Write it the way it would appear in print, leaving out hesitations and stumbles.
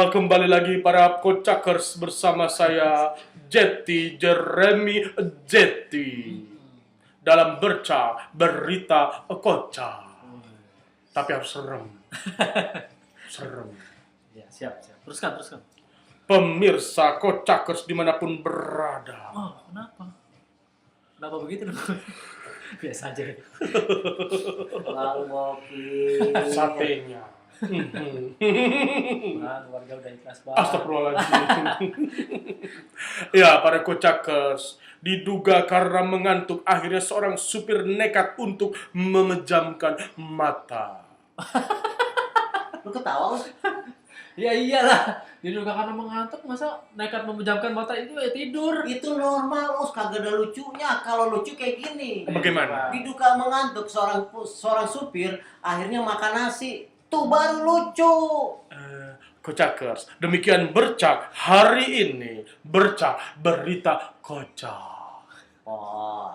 Kembali lagi para kocakers bersama saya Jetty Jeremy Jetty dalam berita kocak. Tapi harus serem. Serem. Ya, siap. Teruskan. Pemirsa kocakers dimanapun berada. Oh, kenapa? Kenapa begitu? Biasa aja. Lalu ngopi. Satenya. Nah, warga udah ikhlas banget. Astagfirullahaladzim. Ya, para kocakers, diduga karena mengantuk, akhirnya seorang supir nekat untuk memejamkan mata. Lu ketawa lu? Ya iyalah. Diduga karena mengantuk, masa nekat memejamkan mata itu ya tidur. Itu normal, Us. Kagak ada lucunya. Kalau lucu kayak gini. Bagaimana? Diduga mengantuk seorang supir akhirnya makan nasi. Tuh baru lucu. Kocakers, demikian bercak hari ini. Bercak berita kocak. Oh.